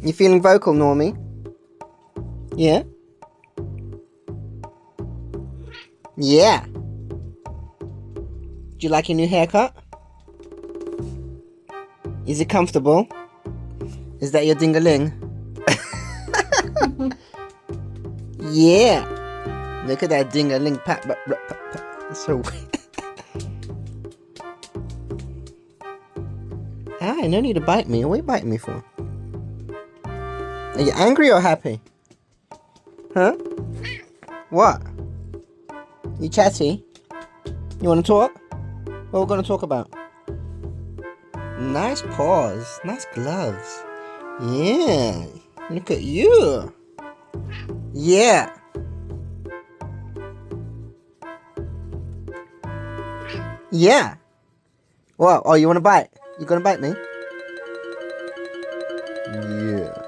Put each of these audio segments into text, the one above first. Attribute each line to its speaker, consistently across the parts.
Speaker 1: You feeling vocal, Normie? Yeah? Yeah. Do you like your new haircut? Is it comfortable? Is that your ding-a-ling? Yeah. Look at that ding-a-ling pat. That's so weird. Ah, no need to bite me. What are you biting me for? Are you angry or happy? Huh? What? You chatty? You want to talk? What are we going to talk about? Nice paws. Nice gloves. Yeah. Look at you. Yeah. Yeah. What? Oh, you want to bite? You going to bite me? Yeah.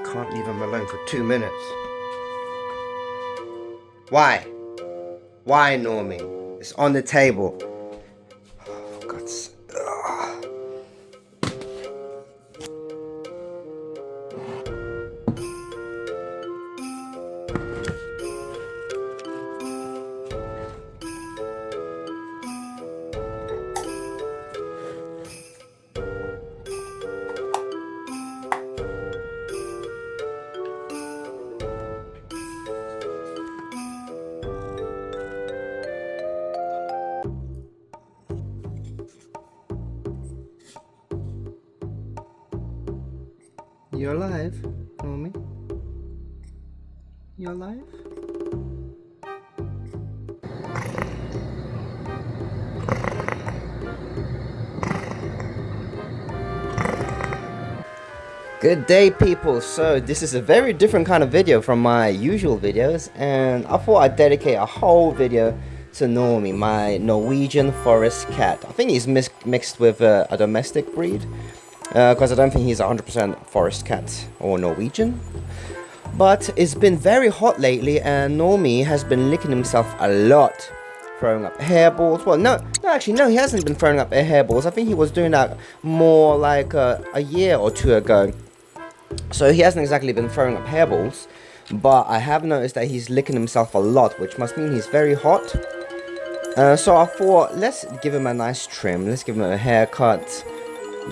Speaker 1: Can't leave him alone for 2 minutes. Why? Why, Normie? It's on the table. Oh, for God's sake. You're alive, Normie? You're alive? Good day, people. So this is a very different kind of video from my usual videos, and I thought I'd dedicate a whole video to Normie, my Norwegian Forest Cat. I think he's mixed with a domestic breed, because I don't think he's 100% Forest Cat or Norwegian. But it's been very hot lately, and Normie has been licking himself a lot, throwing up hairballs. Well, no, he hasn't been throwing up hairballs. I think he was doing that more like a year or two ago. So he hasn't exactly been throwing up hairballs, but I have noticed that he's licking himself a lot, which must mean he's very hot. So I thought, let's give him a nice trim. Let's give him a haircut,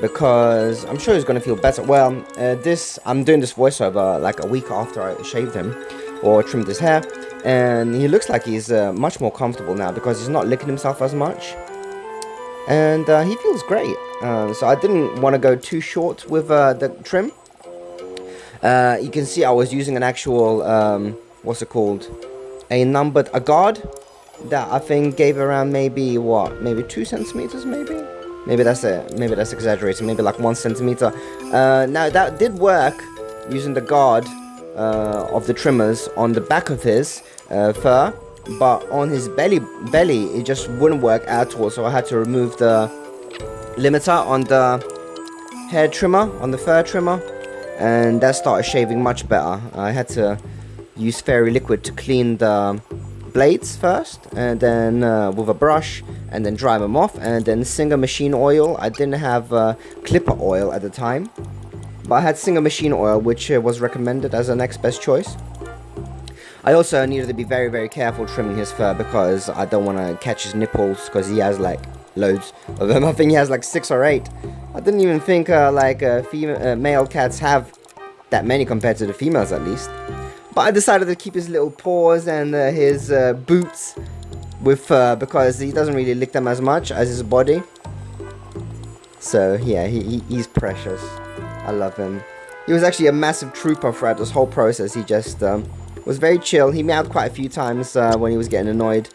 Speaker 1: because I'm sure he's going to feel better. Well, I'm doing this voiceover like a week after I shaved him or trimmed his hair, and he looks like he's much more comfortable now because he's not licking himself as much, and he feels great. So I didn't want to go too short with the trim. You can see I was using an actual what's it called, a guard that I think gave around maybe 2 centimeters, maybe that's it, maybe that's exaggerating, maybe like 1 centimeter. Now that did work, using the guard of the trimmers on the back of his fur, but on his belly it just wouldn't work at all, so I had to remove the limiter on the hair trimmer, on the fur trimmer, and that started shaving much better. I had to use fairy liquid to clean the blades first, and then with a brush, and then dry them off, and then Singer machine oil. I didn't have clipper oil at the time, but I had Singer machine oil, which was recommended as the next best choice. I also needed to be very, very careful trimming his fur, because I don't want to catch his nipples, because he has like loads of them. I think he has like 6 or 8. I didn't even think male cats have that many compared to the females, at least. But I decided to keep his little paws and his boots with fur, because he doesn't really lick them as much as his body. So yeah, he's precious. I love him. He was actually a massive trooper throughout this whole process. He just was very chill. He meowed quite a few times when he was getting annoyed,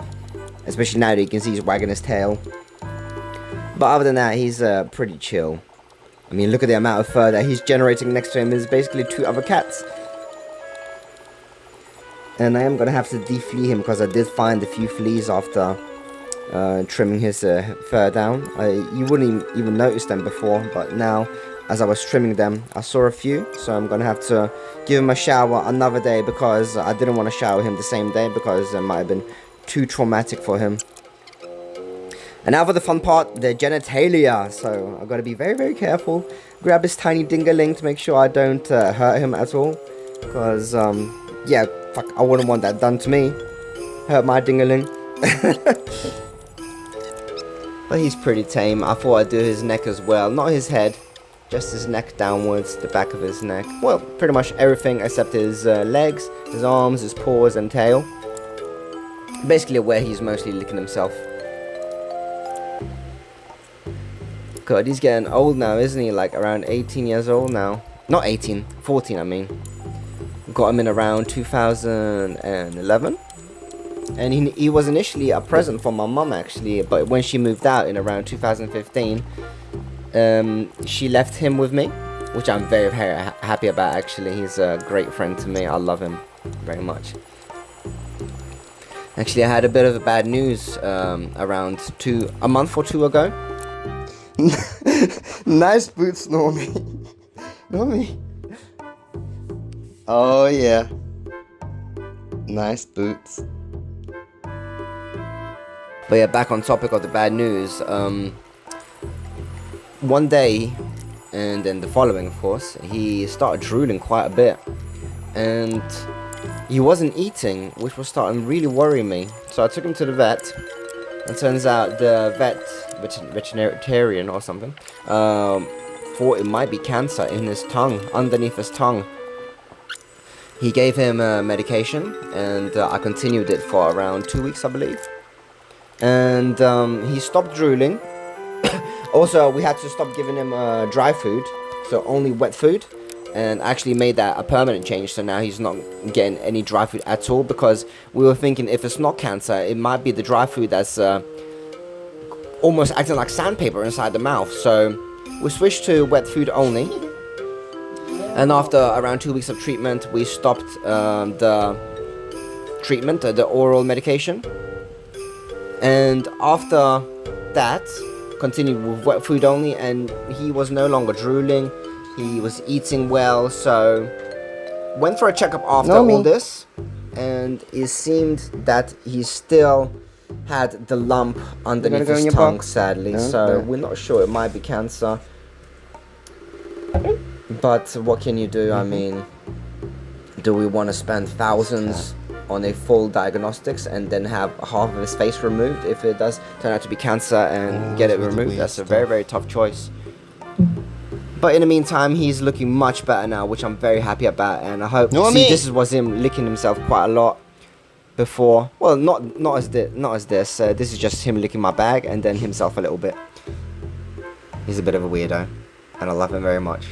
Speaker 1: especially now that you can see he's wagging his tail. But other than that, he's pretty chill. I mean, look at the amount of fur that he's generating next to him. Is basically 2 other cats. And I am going to have to deflea him, because I did find a few fleas after trimming his fur down. You wouldn't even notice them before, but now as I was trimming them, I saw a few, so I'm gonna have to give him a shower another day, because I didn't want to shower him the same day because it might have been too traumatic for him. And now for the fun part, the genitalia. So I've got to be very, very careful. Grab this tiny dingaling to make sure I don't hurt him at all, because yeah, fuck, I wouldn't want that done to me. Hurt my dingaling. But he's pretty tame. I thought I'd do his neck as well, not his head. Just his neck downwards, the back of his neck. Well, pretty much everything except his legs, his arms, his paws and tail. Basically where he's mostly licking himself. God, he's getting old now, isn't he? Like around 18 years old now. Not 18, 14 I mean. Got him in around 2011. And he was initially a present from my mum actually, but when she moved out in around 2015, she left him with me, which I'm very, very happy about actually. He's a great friend to me. I love him very much. Actually, I had a bit of bad news around a month or two ago. Nice boots, Normie. Normie. Oh yeah. Nice boots. But yeah, back on topic of the bad news. One day, and then the following, of course, he started drooling quite a bit, and he wasn't eating, which was starting really worrying me. So I took him to the vet, and turns out the veterinarian or something, thought it might be cancer in his tongue, underneath his tongue. He gave him medication, and I continued it for around 2 weeks, I believe. And he stopped drooling. Also, we had to stop giving him dry food, so only wet food, and actually made that a permanent change. So now he's not getting any dry food at all, because we were thinking if it's not cancer, it might be the dry food that's almost acting like sandpaper inside the mouth. So we switched to wet food only, and after around 2 weeks of treatment, we stopped the treatment, the oral medication, and after that continued with wet food only, and he was no longer drooling. He was eating well, so went for a checkup after all this, and it seemed that he still had the lump underneath his tongue, sadly. So we're not sure, it might be cancer, but what can you do? I mean, do we want to spend thousands on a full diagnostics and then have half of his face removed if it does turn out to be cancer and get it removed? That's a very, very tough choice. But in the meantime, he's looking much better now, which I'm very happy about, and I hope. See, this was him licking himself quite a lot before. Well, not as this. This is just him licking my bag and then himself a little bit. He's a bit of a weirdo, and I love him very much.